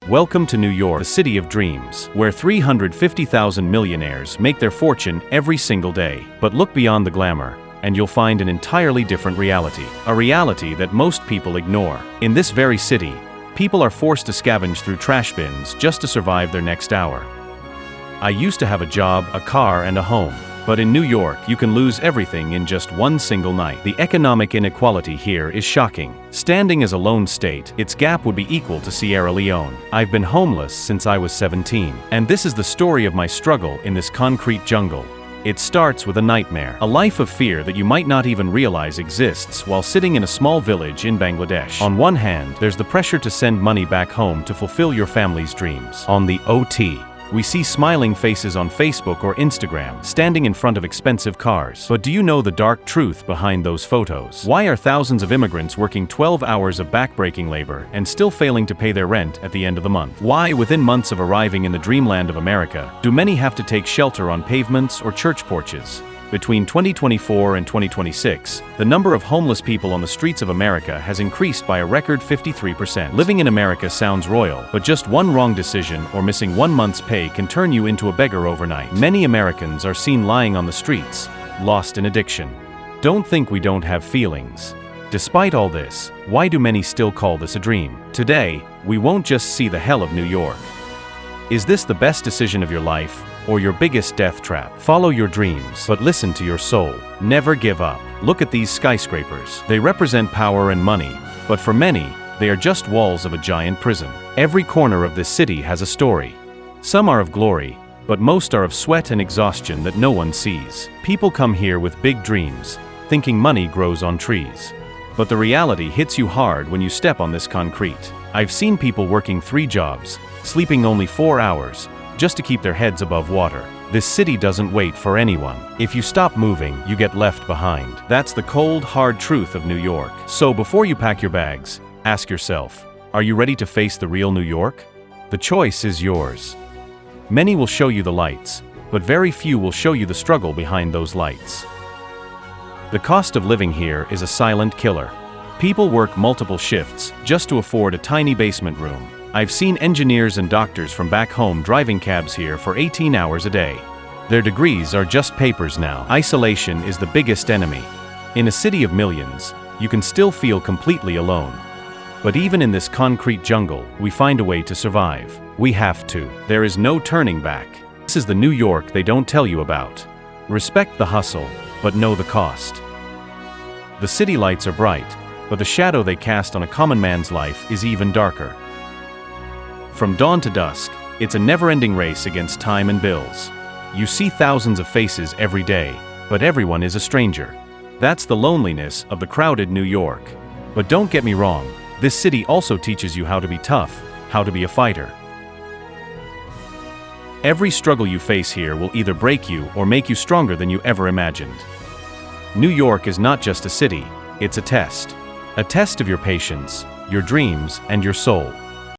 Welcome to New York, the city of dreams, where 350,000 millionaires make their fortune every single day. But look beyond the glamour, and you'll find an entirely different reality. A reality that most people ignore. In this very city, people are forced to scavenge through trash bins just to survive their next hour. I used to have a job, a car, and a home. But in New York, you can lose everything in just one single night. The economic inequality here is shocking. Standing as a lone state, its gap would be equal to Sierra Leone. I've been homeless since I was 17. And this is the story of my struggle in this concrete jungle. It starts with a nightmare, a life of fear that you might not even realize exists while sitting in a small village in Bangladesh. On one hand, there's the pressure to send money back home to fulfill your family's dreams. On the OT, we see smiling faces on Facebook or Instagram, standing in front of expensive cars. But do you know the dark truth behind those photos? Why are thousands of immigrants working 12 hours of backbreaking labor and still failing to pay their rent at the end of the month? Why, within months of arriving in the dreamland of America, do many have to take shelter on pavements or church porches? Between 2024 and 2026, the number of homeless people on the streets of America has increased by a record 53%. Living in America sounds royal, but just one wrong decision or missing 1 month's pay can turn you into a beggar overnight. Many Americans are seen lying on the streets, lost in addiction. Don't think we don't have feelings. Despite all this, why do many still call this a dream? Today, we won't just see the hell of New York. Is this the best decision of your life, or your biggest death trap? Follow your dreams, but listen to your soul. Never give up. Look at these skyscrapers. They represent power and money, but for many, they are just walls of a giant prison. Every corner of this city has a story. Some are of glory, but most are of sweat and exhaustion that no one sees. People come here with big dreams, thinking money grows on trees. But the reality hits you hard when you step on this concrete. I've seen people working 3 jobs, sleeping only 4 hours, just to keep their heads above water. This city doesn't wait for anyone. If you stop moving, you get left behind. That's the cold, hard truth of New York. So before you pack your bags, ask yourself, are you ready to face the real New York? The choice is yours. Many will show you the lights, but very few will show you the struggle behind those lights. The cost of living here is a silent killer. People work multiple shifts just to afford a tiny basement room. I've seen engineers and doctors from back home driving cabs here for 18 hours a day. Their degrees are just papers now. Isolation is the biggest enemy. In a city of millions, you can still feel completely alone. But even in this concrete jungle, we find a way to survive. We have to. There is no turning back. This is the New York they don't tell you about. Respect the hustle, but know the cost. The city lights are bright, but the shadow they cast on a common man's life is even darker. From dawn to dusk, it's a never-ending race against time and bills. You see thousands of faces every day, but everyone is a stranger. That's the loneliness of the crowded New York. But don't get me wrong, this city also teaches you how to be tough, how to be a fighter. Every struggle you face here will either break you or make you stronger than you ever imagined. New York is not just a city, it's a test. A test of your patience, your dreams, and your soul.